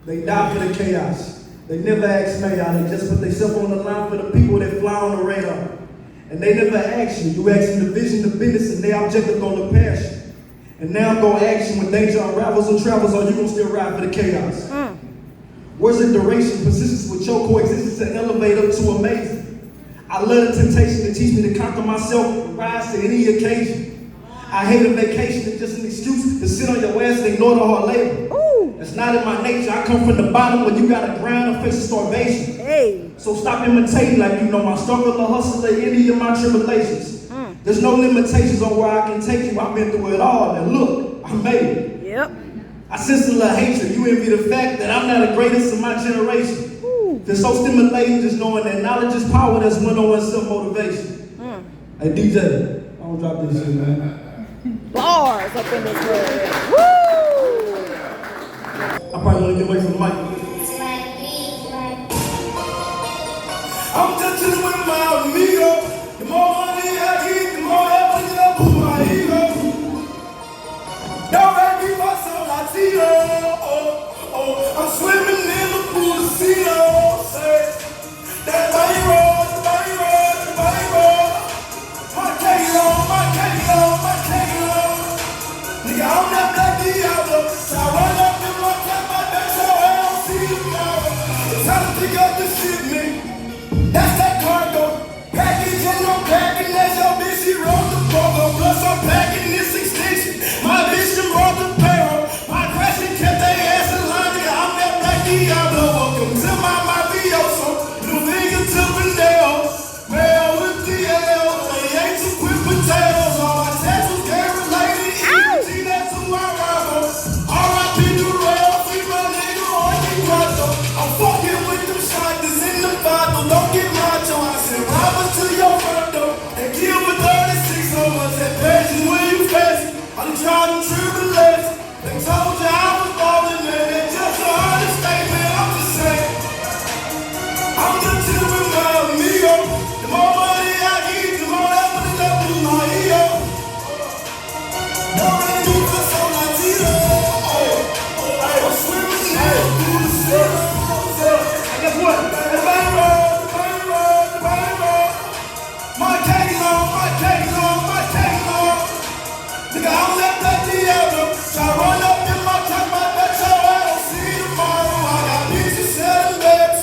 They die for the chaos. They never ask me how. They just put themselves on the line for the people that fly on the radar. And they never ask you. You ask them the vision, the business, and their objective on the passion. And now I'm gonna ask you when danger unravels and travels, are you gonna still ride for the chaos? Where's the duration, persistence with your coexistence to elevate up to amazing? I love the temptation to teach me to conquer myself and rise to any occasion. I hate a vacation that's just an excuse to sit on your ass and ignore the hard labor. That's not in my nature. I come from the bottom where you gotta grind and face starvation. So stop imitating like you know my struggle or hustle or any of my tribulations. There's no limitations on where I can take you. I've been through it all, and look, I made it. Yep. I sense a little hatred. You envy the fact that I'm not the greatest of my generation. It's so stimulating just knowing that knowledge is power. That's one-on-one self-motivation. Hey DJ, I'm gonna drop this shit, man. Bars up in this world. Woo! I probably want to get away from the mic. I'm just chilling with my amigo. The more money I get, the more I put it up with my ego. Don't make me my soul Latino. I'm swimming in the pool of Cino. Say, that body roll, the body roll, the body roll. My Kalo, my Kalo, my Kalo. Nigga, I'm that black Diablo. So I run up in my cap, my back, so I don't see tomorrow. It's time to pick up the shit, man. That's that cargo. Package and no packing. That's your bitch, she rolled the pogo. Plus I'm packing this extension. My bitch, she rolled the payroll. My question kept their ass in line. Nigga, I'm that black Diablo. Welcome to my mafioso. New nigga to Vandale. Mail with DL. They ain't too quick potatoes. All my tattoos get related. See, that's who I rival. R.I.P. Durrell. Free my nigga on the grotto. I'm fucking with them shotguns in the bottle. Don't get macho. I said robbers to your front door. And kill with 36 on us. That passion when you face it. I'm trying to tribulate. They told you I was ballin', man. That's just a understatement. I'm just saying. I'm just chillin' with my amigo. The more money I get, the more I put it up with my ego. Don't let me put so Latino. I'm swimming in through the city. And guess what? The body roll, the body roll, the body roll. My cake's on, my cake's on, my cake's on. Nigga, I'm that black Diablo. So I run up in my top, my back, so I don't see tomorrow. I got bitches selling bets.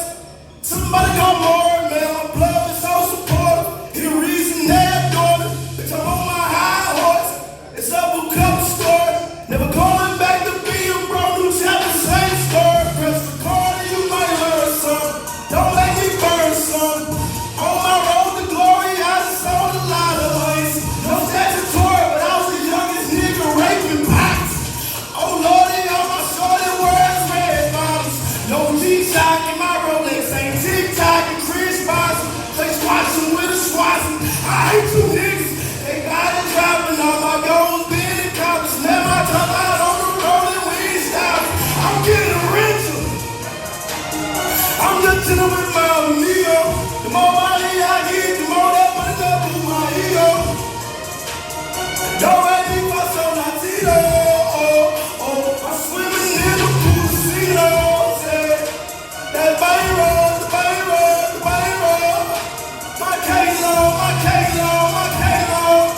Somebody come on, man. My blood is so supportive. He the reason they adore me. Bitch, I'm on my high horse. It's up a couple stories. Never calling back to be a bro. New chapter, same story. Press record and you might learn something. Don't make me burn something. On my road to glory, I just sold a lot of ways. No statutory, but I was the youngest nigga raping pots. Oh Lordy, on my shorty words, red bottles. No G-Shock in my Rolex, ain't TikTok and Chris Boston. They squashing with a squashing. I hate you niggas. They got it dropping. All my goals being accomplished. Let my top out on the road and we ain't stopping. I'm getting richer. I'm just chillin' with my amigo. The more money I get, the more that put it up with my ego. Don't make me my soul Latino. I'm swimming in the pool of Cino. That body roll, the body roll, the body roll. My Kalo, my Kalo, my Kalo.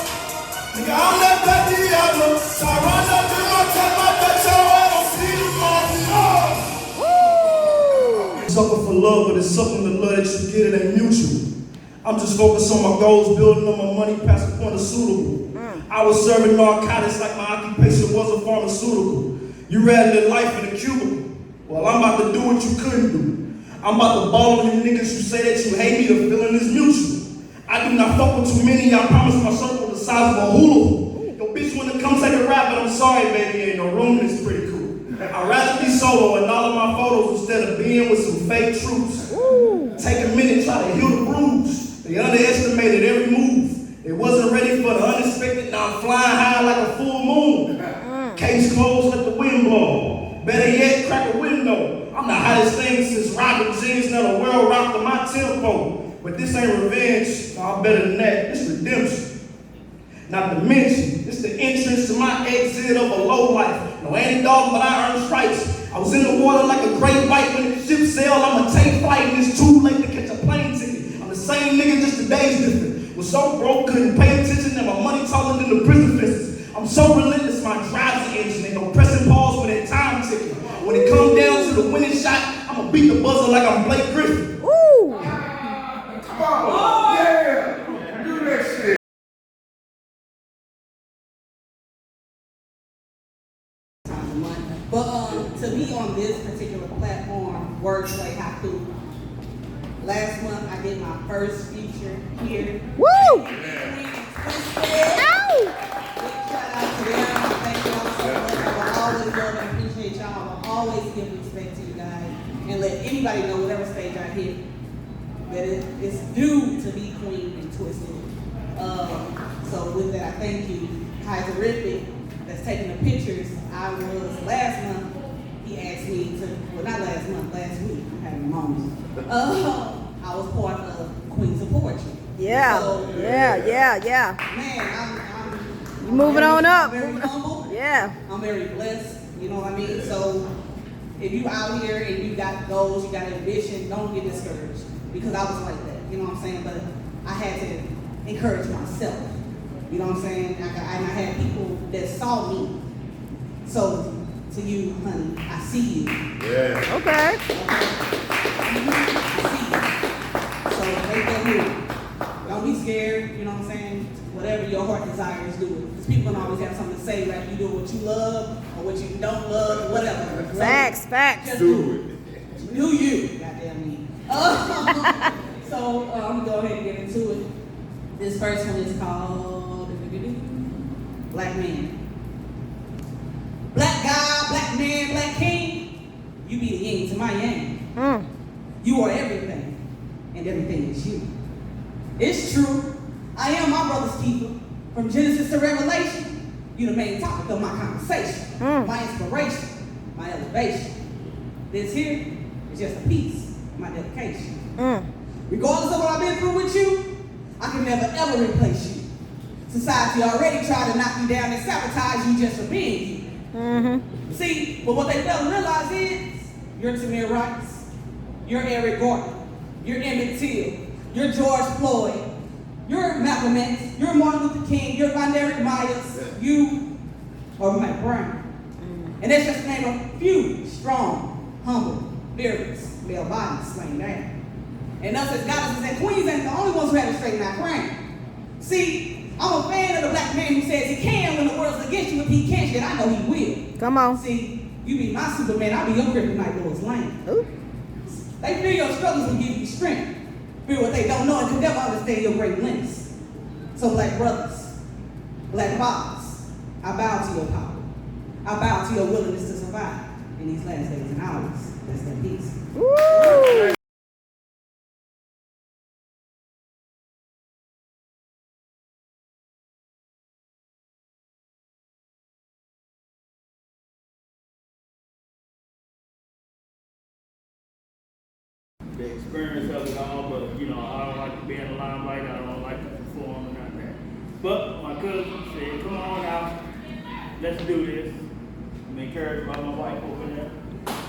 Nigga, I'm that black Diablo. So I run up in my top, my back, so I don't see tomorrow. Something for love, but it's something to love that you get, it ain't mutual. I'm just focused on my goals, building on my money past the point of suitable. I was serving narcotics like my occupation was a pharmaceutical. You rather than life in a cubicle. Well, I'm about to do what you couldn't do. I'm about to ball on you niggas who say that you hate me, the feeling is mutual. I do not fuck with too many, I promise my circle the size of a hula hoop. Yo, bitch, when it comes take a rap, but I'm sorry, baby, ain't no room, it's pretty cool. I'd rather be solo in all of my photos instead of being with some fake troops. Take a minute, try to heal the bruise. They underestimated every move. They wasn't ready for the unexpected, now I'm flying high like a full moon. Case closed, let the wind blow. Better yet, crack a window. I'm the hottest thing since Robert Jeans, now the world rocked to my tempo. But this ain't revenge, no, better than that, it's redemption. Not to mention, it's the entrance to my exit of a low life. No antidote, but I earn stripes. I was in the water like a great white when the ship sailed. I'ma take flight and it's too late to catch a plane ticket. I'm the same nigga, just the day's different. Was so broke, couldn't pay attention, and my money taller than the prison fences. I'm so relentless, my drive's the engine. Ain't no pressing pause when that time ticking. When it comes down to the winning shot, I'ma beat the buzzer like I'm Blake Griffin. Woo! Come on, yeah, do that shit. But to be on this particular platform, Wordplay, Haiku, last month I did my first feature here. Woo! Ow! Shout out to them. Thank y'all so much. I will always love and appreciate y'all. I will always give respect to you guys and let anybody know whatever stage I hit that it's due to be queen and twisted. So with that, I thank you. Kaiser that's taking the pictures. I was last month, he asked me to, well not last month, last week, I'm having a moment. I was part of Queens of Poetry. Yeah, So, yeah. Man, You moving on up. I'm very humble. Yeah. I'm very blessed, you know what I mean? So if you out here and you got goals, you got ambition, don't get discouraged. Because I was like that, you know what I'm saying? But I had to encourage myself. You know what I'm saying? And I had people that saw me. So, to you, honey, I see you. Yeah. Okay. I see you. So, make that move. Don't be scared, you know what I'm saying? Whatever your heart desires, do it. Because people gonna always have something to say, like you do what you love, or what you don't love, or whatever. Facts. Just do it. Do you, goddamn me. So, I'm gonna go ahead and get into it. This first one is called Black Man. Black guy, black man, black king. You be the yin to my yang. You are everything, and everything is you. It's true. I am my brother's keeper. From Genesis to Revelation, you the main topic of my conversation, my inspiration, my elevation. This here is just a piece of my dedication. Regardless of what I've been through with you, I can never ever replace you. Society already tried to knock you down and sabotage you just for being you. See, but what they fail to realize is, you're Tamir Rice, you're Eric Gordon, you're Emmett Till, you're George Floyd, you're Malcolm X, you're Martin Luther King, you're Von Derek Myers, you are Mike Brown. And that's just to name a few strong, humble, fearless male bodies slain down. And us as goddesses and queens ain't the only ones who have to straighten our crown. See, I'm a fan of the black man who says he can when the world's against you. If he can't, then I know he will. Come on. See, you be my Superman, I'll be your kryptonite, Lois Lane. Ooh. They fear your struggles will give you strength. Fear what they don't know and can never understand your great lengths. So black brothers, black fathers, I bow to your power. I bow to your willingness to survive in these last days and hours. That's that peace. Woo. The experience of it all, but you know, I don't like to be in the limelight, I don't like to perform and not that. But my cousin said, come on out, let's do this. I'm encouraged by my wife over there.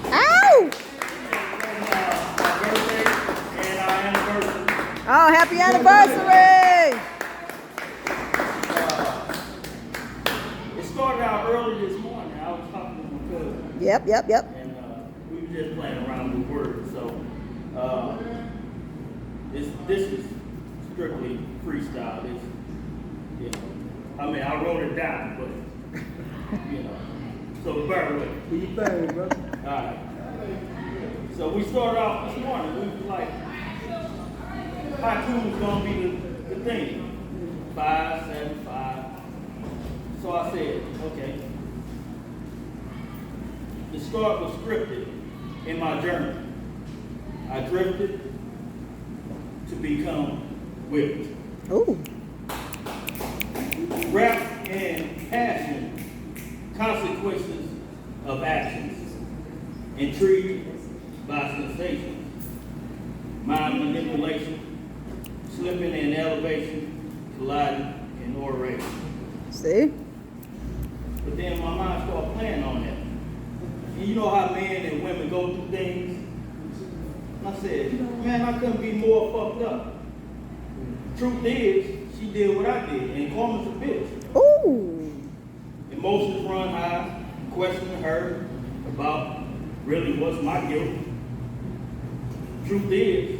Ow! My birthday and our anniversary. Oh, happy anniversary! It started out early this morning. I was talking to my cousin. Yep. And we were just playing around with words, so this is strictly freestyle. It's, you know, I mean, I wrote it down, but you know, so bear with it. Do you think, brother? All right. So we started off this morning. We was like, Haiku was gonna be the thing. 5, 7, 5. So I said, okay. The start was scripted in my journey. I drifted to become whipped. Ooh. Rap and passion, consequences of actions, intrigued by sensation, mind manipulation, slipping in elevation, colliding in oration. See? But then my mind started playing on that. And you know how men and women go through things? And I said, man, I couldn't be more fucked up. Truth is, she did what I did, and karma's a bitch. Ooh. Emotions run high, questioning her about really what's my guilt. Truth is,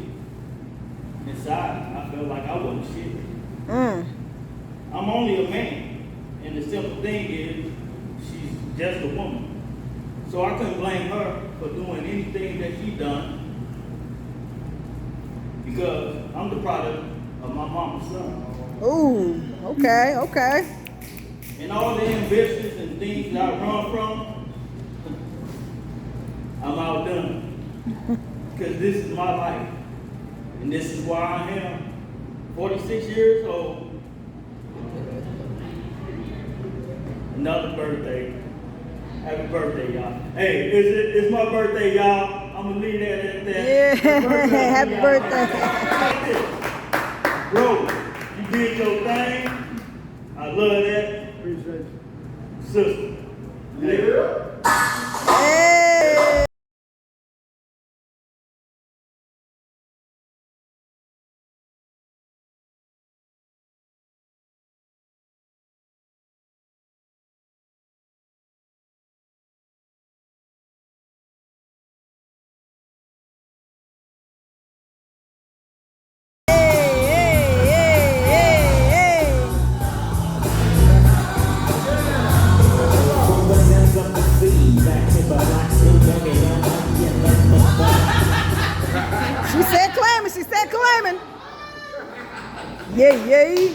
inside, I felt like I wasn't shit. I'm only a man, and the simple thing is, she's just a woman. So I couldn't blame her for doing anything that she done, because I'm the product of my mama's son. Ooh. Okay. Okay. And all the ambitions and things that I run from, I'm outdone. Because this is my life. And this is why I am 46 years old. Another birthday. Happy birthday, y'all. Hey, it's my birthday, y'all. I'm gonna leave that at that. Yeah. Happy birthday. Bro, you did your thing. I love that. Appreciate you. Sister. Yeah. Hey. She said claiming. She said claiming. Yeah, yeah.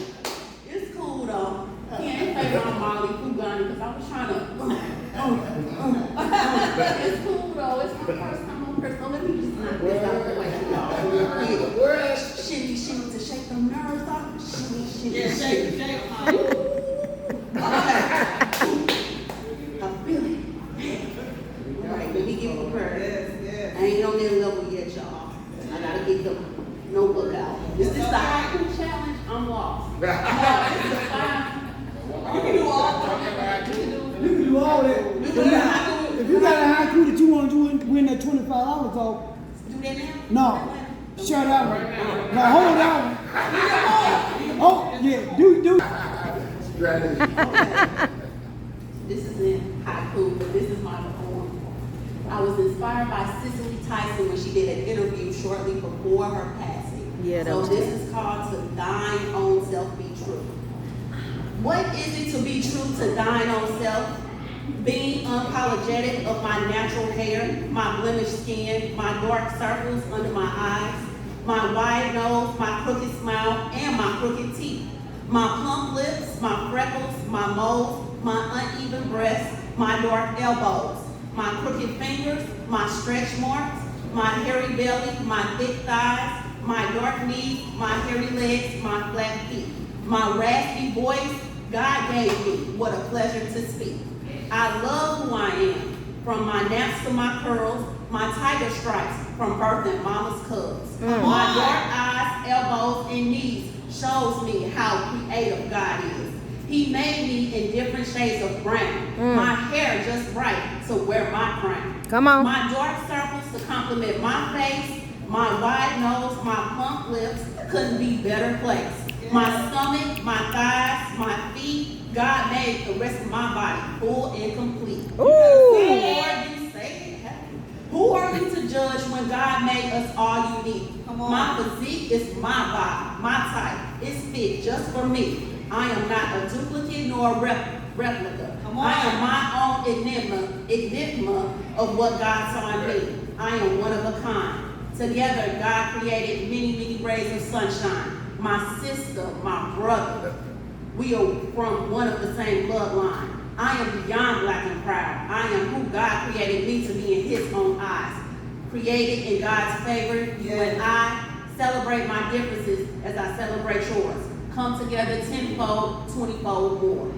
It's cool though. He ain't play my Molly Fugani because I was trying to. It's cool though. It's my first time on Chris. So let me just knock this out the way. Yeah. Shimmy, shimmy to shake them nerves off. Shimmy, shimmy. Yeah, shake, shake. I feel it. All right, let me give him a prayer. I ain't on that level yet, y'all. I gotta get the notebook out. Is this the Haiku challenge? I'm lost. No, this is fine. You can do all that. You can do all that. If you got a haiku that you want to win that $25 off, Do that now? no. Shut out. Now hold on. Oh, yeah. Do. Okay. This is in haiku, but this is my poem. I was inspired by Cicely Tyson when she did an interview shortly before her passing. Yeah, that so was this is called To Thine Own Self Be True. What is it to be true to thine own self? Being unapologetic of my natural hair, my blemished skin, my dark circles under my eyes, my wide nose, my crooked smile, and my crooked teeth, my plump lips, my freckles, my moles, my uneven breasts, my dark elbows, my crooked fingers, my stretch marks, my hairy belly, my thick thighs, my dark knees, my hairy legs, my flat feet, my raspy voice. God gave me, what a pleasure to speak. I love who I am, from my naps to my curls, my tiger stripes from birthing mama's cubs. My dark eyes, elbows, and knees shows me how creative God is. He made me in different shades of brown. My hair just right to wear my crown. Come on. My dark circles to complement my face, my wide nose, my plump lips couldn't be better placed. My stomach, my thighs, my feet, God made the rest of my body full and complete. Who are you to judge when God made us all unique? My physique is my body, my type. It's fit just for me. I am not a duplicate nor a replica. I am my own enigma of what God saw in me. I am one of a kind. Together, God created many, many rays of sunshine. My sister, my brother, we are from one of the same bloodline. I am beyond black and proud. I am who God created me to be in his own eyes. Created in God's favor, you and I celebrate my differences as I celebrate yours. Come together tenfold, 20-fold more.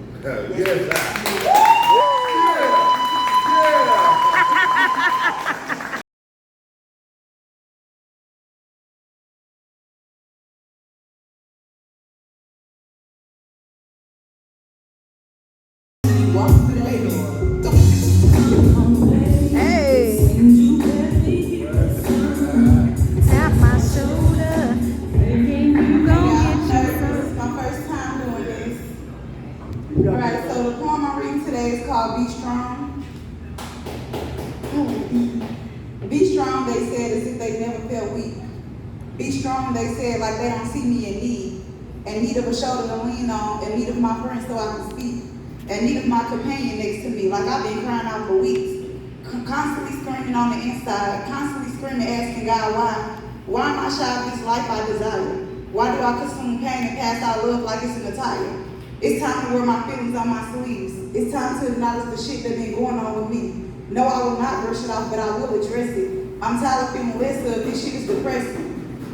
Alright, so the poem I'm reading today is called Be Strong. Be strong, they said, as if they never felt weak. Be strong, they said, like they don't see me in need of a shoulder to lean on, in need of my friends so I can speak, in need of my companion next to me, like I've been crying out for weeks, constantly screaming on the inside, constantly screaming, asking God why am I shy of this life I desire? Why do I consume pain and pass out love like it's an attire? It's time to wear my feelings on my sleeves. It's time to acknowledge the shit that's been going on with me. No, I will not brush it off, but I will address it. I'm tired of feeling less of this shit is depressing.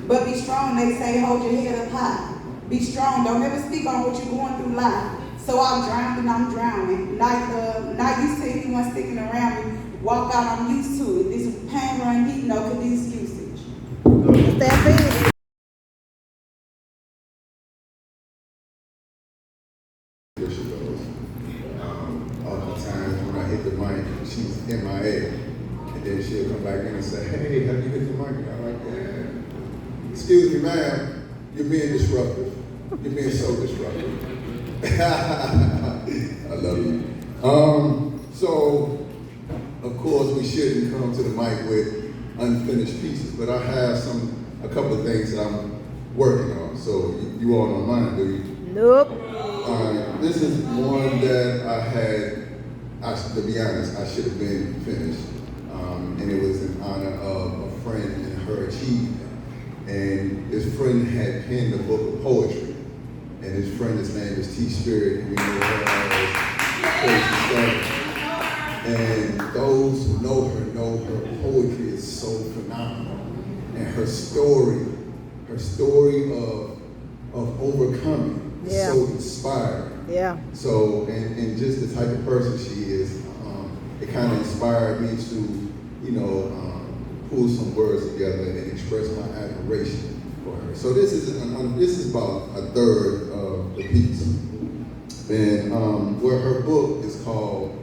But be strong, they say, hold your head up high. Be strong, don't ever speak on what you're going through live. So I'm drowned and I'm drowning. Not used to anyone sticking around me. Walk out, I'm used to it. This pain run deep, no convinced usage. Step in. All the times when I hit the mic, she's in my head. And then she'll come back in and say, hey, have you hit the mic? And I'm like, yeah. Excuse me, ma'am, you're being disruptive. You're being so disruptive. I love you. So, of course, we shouldn't come to the mic with unfinished pieces, but I have a couple of things that I'm working on. So, you all don't mind, do you? Nope. This is one that to be honest, I should have been finished. And it was in honor of a friend and her achievement. And this friend had penned a book of poetry. And his friend, his name is T Spirit, and we know her as And those who know her poetry is so phenomenal. And her story of overcoming is so inspiring. Yeah. So, and just the type of person she is, it kind of inspired me to, pull some words together and express my admiration for her. So this is about a third of the piece. And where her book is called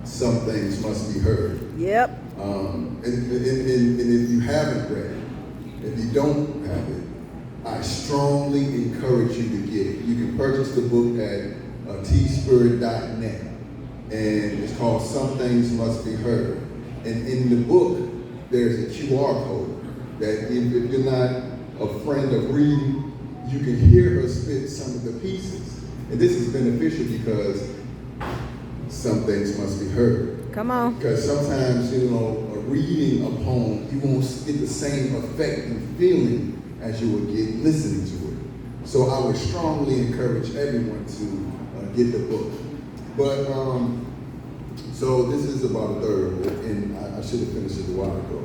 Some Things Must Be Heard. Yep. And if you haven't read it, if you don't have it, I strongly encourage you to get it. You can purchase the book at tspirit.net, and it's called Some Things Must Be Heard. And in the book, there's a QR code that if you're not a friend of reading, you can hear her spit some of the pieces. And this is beneficial because some things must be heard. Come on. Because sometimes, reading a poem, you won't get the same effect and feeling as you would get listening to it. So I would strongly encourage everyone to get the book. But, so this is about a third of it, and I should have finished it a while ago.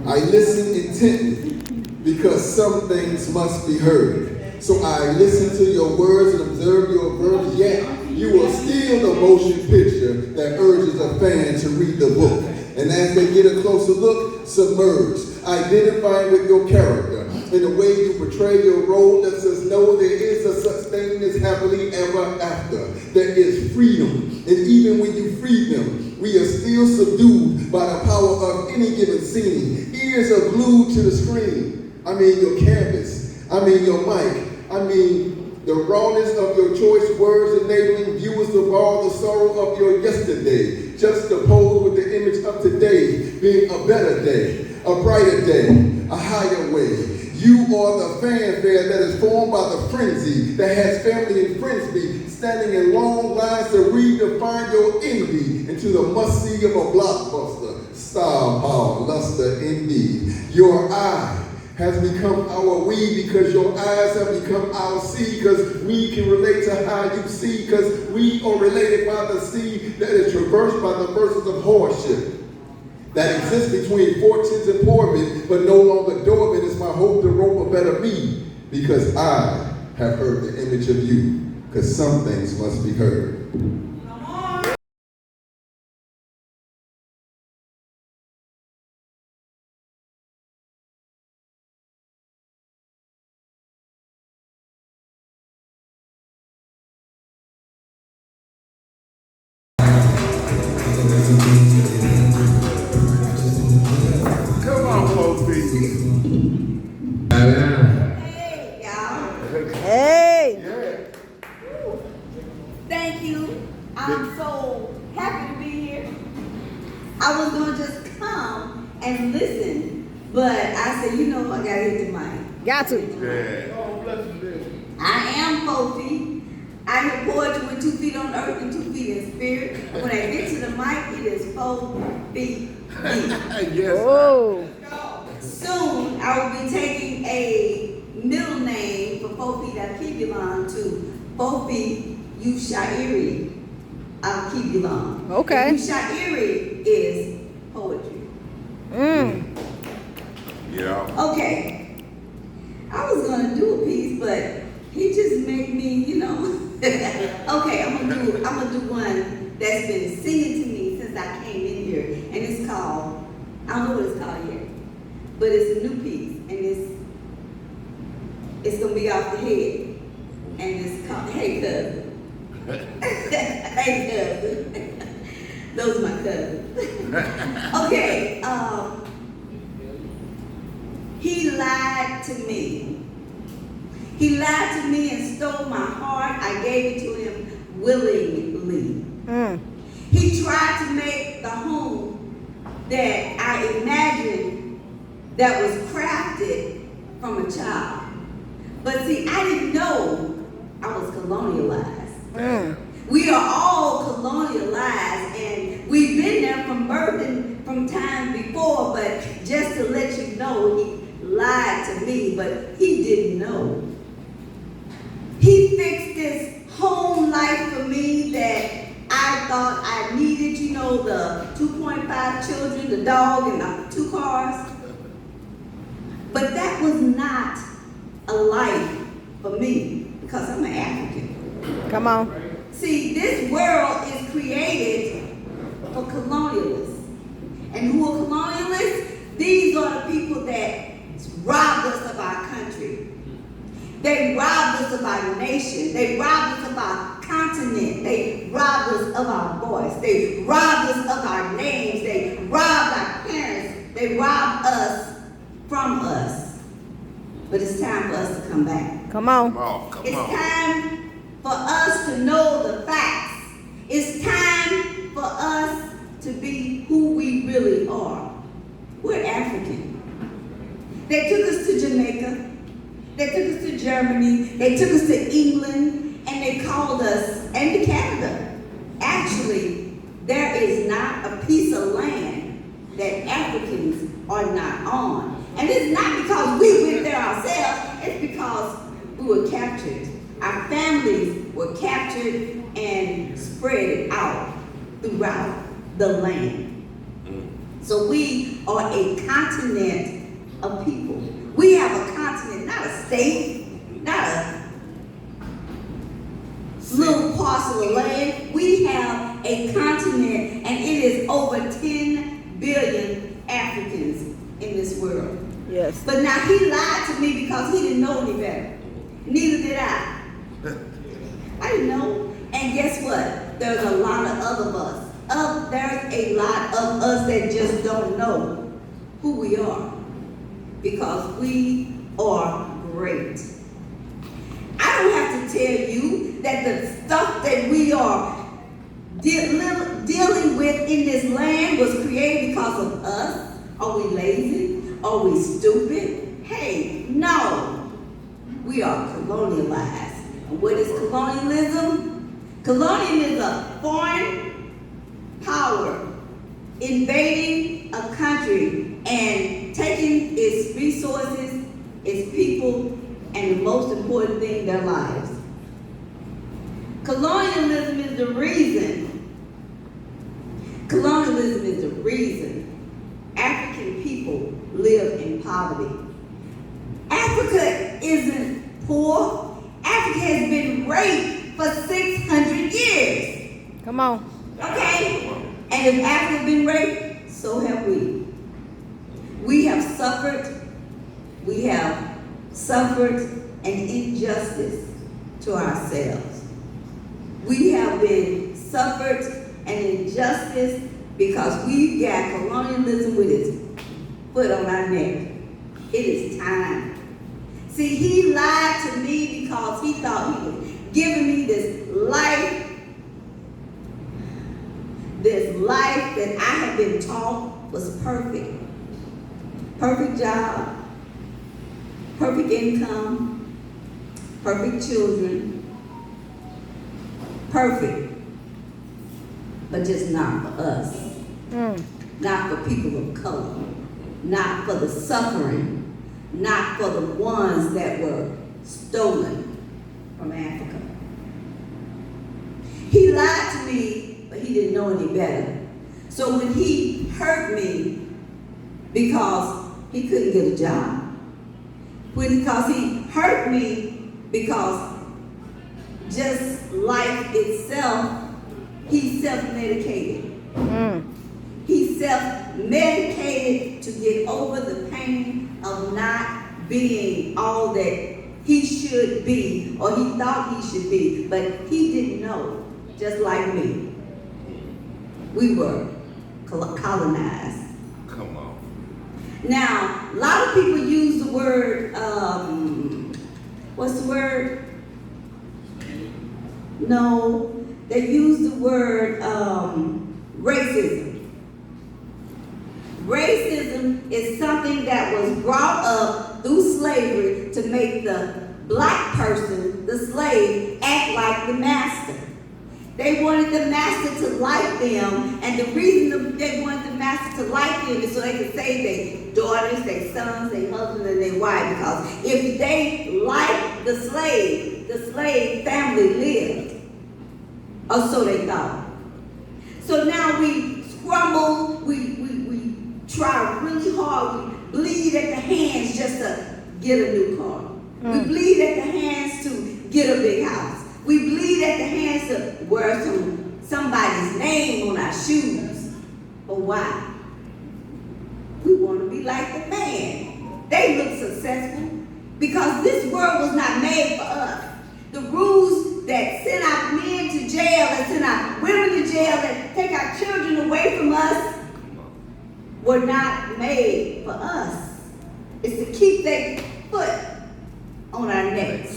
I listen intently because some things must be heard. So I listen to your words and observe your verbs, yet you are still the motion picture that urges a fan to read the book. And as they get a closer look, submerged, identifying with your character. In the way you portray your role lets us know there is a such thing as happily ever after. There is freedom. And even when you free them, we are still subdued by the power of any given scene. Ears are glued to the screen. I mean your canvas. I mean your mic. I mean the rawness of your choice words enabling viewers to borrow the sorrow of your yesterday. Juxtaposed with the image of today being a better day, a brighter day, a higher way. You are the fanfare that is formed by the frenzy that has family and friends be standing in long lines to redefine your envy into the must-see of a blockbuster. Star power, luster indeed. Your eye has become our we because your eyes have become our sea because we can relate to how you see because we are related by the sea that is traversed by the verses of hardship that exists between fortunes and poormen, but no longer dormant is my hope to rope a better me because I have heard the image of you because some things must be heard. Come on, folks. Hey. But I said, you know, I gotta hit the mic. Got to. Yeah. Oh, bless you, I am 4 feet. I hear poetry with 2 feet on earth and 2 feet in spirit. When I get to the mic, it is 4 feet deep. Yes. Oh. Soon, I will be taking a middle name for 4 feet. I keep you on to 4 feet. You Shairi. I'll keep you on. Okay. You Shairi is poetry. Yeah. Okay. I was gonna do a piece, but he just made me, you know. Okay, I'm gonna do one that's been singing to me since I came in here, and it's called, I don't know what it's called yet, but it's a new piece, and it's gonna be off the head, and it's called Hey Cousin. Hey Cousin. Those are my cousins. Okay, he lied to me. He lied to me and stole my heart. I gave it to him willingly. He tried to make the home that I imagined that was crafted from a child. But see, I didn't know I was colonialized. We are all colonialized, and we've been there from birth and from time before, but just to let you know, he lied to me, but he didn't know. He fixed this home life for me that I thought I needed, you know, the 2.5 children, the dog, and the 2 cars. But that was not a life for me, because I'm an African. Come on. See, this world is created for colonialists. And who are colonialists? These are the people that robbed us of our country. They robbed us of our nation. They robbed us of our continent. They robbed us of our voice. They robbed us of our names. They robbed our parents. They robbed us from us. But it's time for us to come back. Come on. It's time for us to know the facts. It's time for us to be who we really are. We're African. They took us to Jamaica. They took us to Germany. They took us to England. And they called us, and to Canada. Actually, there is not a piece of land that Africans are not on. And it's not because we went there ourselves. It's because we were captured. Our families were captured and spread out throughout the land. So we are a continent of people. We have a continent, not a state, not a little parcel of land. We have a continent, and it is over 10 billion Africans in this world. Yes. But now he lied to me because he didn't know any better. Neither did I. I didn't know. And guess what? There's a lot of other us. There's a lot of us that just don't know who we are. Because we are great. I don't have to tell you that the stuff that we are dealing with in this land was created because of us. Are we lazy? Are we stupid? Hey, no. We are colonialized. And what is colonialism? Colonialism is a foreign power invading a country and taking its resources, its people, and the most important thing, their lives. Colonialism is the reason African people live in poverty. Africa isn't poor. Africa has been raped for 600 years. Come on. Okay? And if Africa has been raped, so have we. We have suffered an injustice to ourselves. We have been suffered an injustice because we've got colonialism with its foot on our neck. It is time. See, he lied to me because he thought he was giving me this life that I had been taught was perfect. perfect job, perfect income, perfect children, perfect, but just not for us, not for people of color, not for the suffering, not for the ones that were stolen from Africa. He lied to me, but he didn't know any better. So when he hurt me because he couldn't get a job, because he hurt me because just life itself, he self-medicated. He self-medicated to get over the pain of not being all that he should be, or he thought he should be, but he didn't know, just like me. We were colonized. Come on. Now, a lot of people use the word, what's the word? No, they use the word racism. Racism is something that was brought up through slavery to make the black person, the slave, act like the master. They wanted the master to like them, and the reason they wanted the master to like them is so they could save their daughters, their sons, their husbands, and their wives. Because if they liked the slave family lived, or so they thought. So now we scramble, we try really hard, we bleed at the hands just to get a new car. We bleed at the hands to get a big house. We bleed at the hands to wear somebody's name on our shoes. But why? We want to be like the man. They look successful because this world was not made for us. The rules that send our men to jail and send our women to jail and take our children away from us were not made for us. It's to keep their foot on our necks.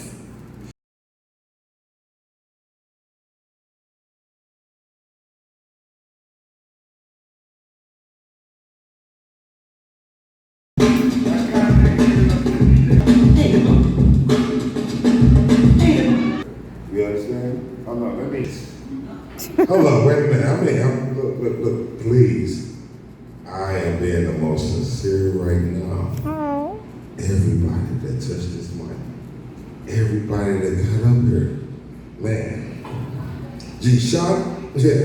You understand? Hold on, let me. Hold on, wait a minute. Look, please. I am being the most sincere right now. Oh. Everybody that touched this mic, everybody that got up here, man. G-Shot, yeah.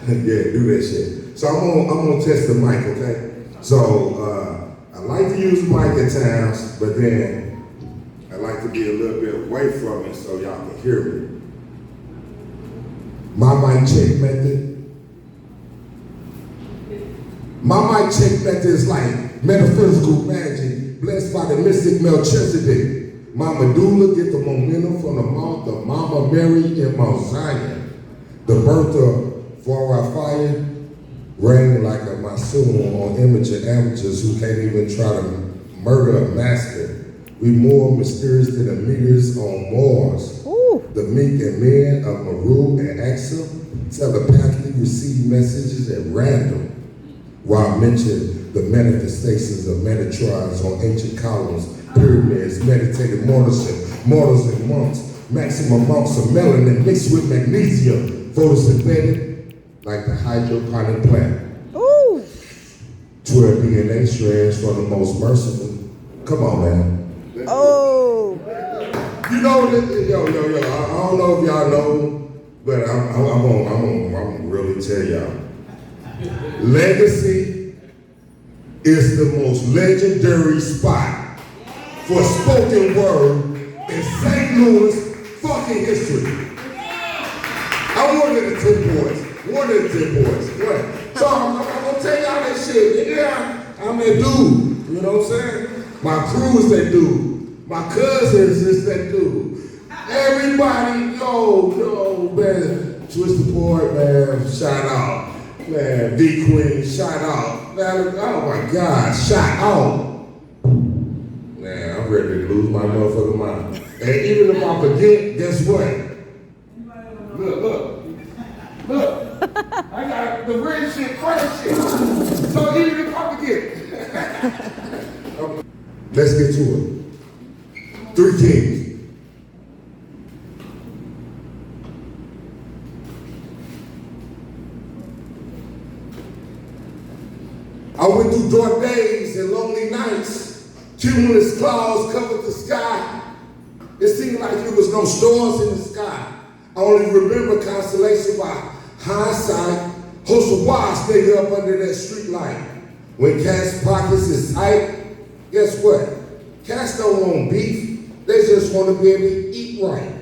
Yeah, do that shit. So I'm gonna test the mic, okay? So I like to use the mic at times, but then I like to be a little bit away from it so y'all can hear me. My mic check method. My mic check method is like metaphysical magic, blessed by the mystic Melchizedek. My medulla get the momentum from the mouth of Mama Mary in Mount Zion. The birth of Fyah reign like a masoon on immature amateurs who can't even try to murder a master. We more mysterious than the meters on Mars. Ooh. The meek and men of Meru and Axum telepathically receive messages at random, while mentioning the manifestations of Metatrons on ancient columns, pyramids, meditated mortals and monks, maximum amounts of melanin mixed with magnesium, photosynthetic, like the hydroponic plant. Ooh. 12 DNA strands from the most merciful. Come on, man. Oh. You know, yo, I don't know if y'all know, but I'm gonna really tell y'all. Legacy is the most legendary spot for spoken word in St. Louis fucking history. I'm one of the 10 boys. Right. So I'm gonna tell y'all that shit. Yeah, I'm that dude. You know what I'm saying? My crew is that dude. My cousins is that dude. Everybody, yo, man. Twist the board, man. Shout out. Man, V-Queen, shout out. Man, oh my God, shout out. Man, I'm ready to lose my motherfucking mind. And even if I forget, guess what? Look. I got the red shit, fresh shit. So even if I forget. Let's get to it. 3 Kings. I went through dark days and lonely nights. Cumulus clouds covered the sky. It seemed like there was no stars in the sky. I only remember constellation by hindsight. Host of wise nigga up under that street light. When cats pockets is tight, guess what? Cats don't want beef. They just want to be able to eat right.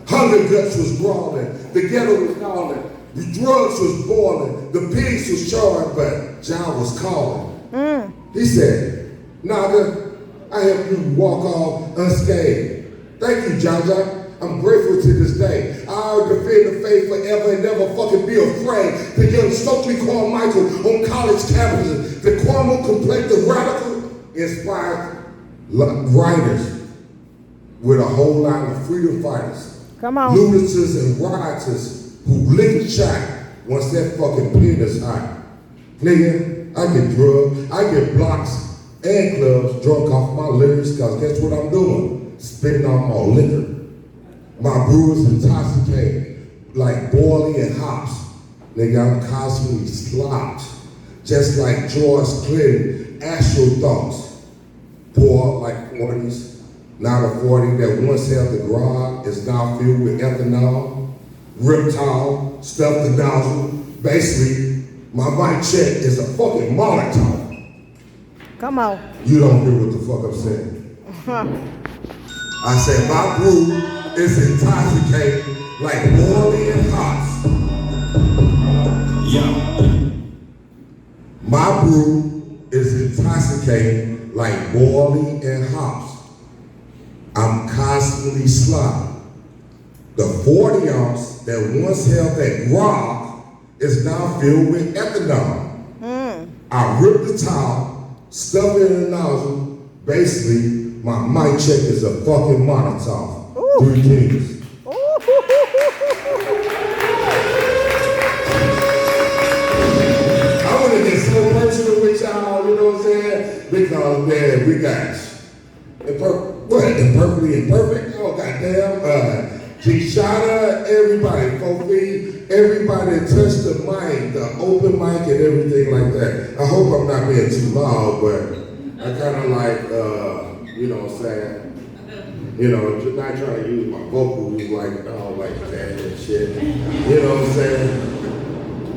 Hunger guts was brawling. The ghetto was calling. The drugs was boiling. The pigs was charred, but John was calling. He said, Naga, I helped you walk off unscathed. Thank you, Jaja. I'm grateful to this day. I'll defend the faith forever and never fucking be afraid. The young Stokely Carmichael on college campuses. The Cuomo complected radical inspired writers with a whole lot of freedom fighters. Come on. Lunatics and rioters who lick a shot once that fucking pen is hot. Nigga, I get drugged, I get blocks and clubs drunk off my lyrics, cause guess what I'm doing? Spitting on my liquor. My brew is intoxicated, like barley and hops. Nigga, I'm constantly slopped, just like George Clinton, astral thoughts. Pour like 40s, not a 40 that once held the grog is now filled with ethanol. Riptile, stuff the nozzle. Basically, my mic check is a fucking Molotov. Come on. You don't hear what the fuck I'm saying. I said my brew is intoxicated like barley and hops. My brew is intoxicated like barley and hops. I'm constantly sloppy. The 40 ounce that once held that grog is now filled with ethanol. I rip the towel, stuff it in the nozzle. Basically, my mic check is a fucking Molotov. 3 Kings. I want to get so personal with y'all, you know what I'm saying? Because, man, we got imperfectly imperfect? Oh, goddamn. G-Shada, everybody, Kofi, everybody touched the mic, the open mic and everything like that. I hope I'm not being too loud, but I kind of like, you know what I'm saying? You know, just not trying to use my vocals like, oh, like that and shit. You know what I'm saying?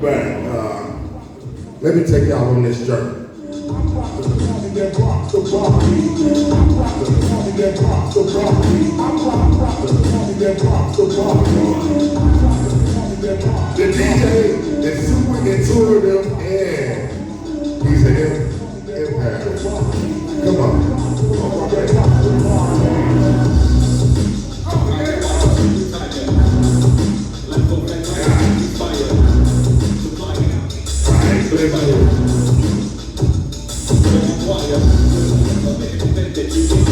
But let me take y'all on this journey. The DJ is super intuitive and he's an impact. Come on. Let's go.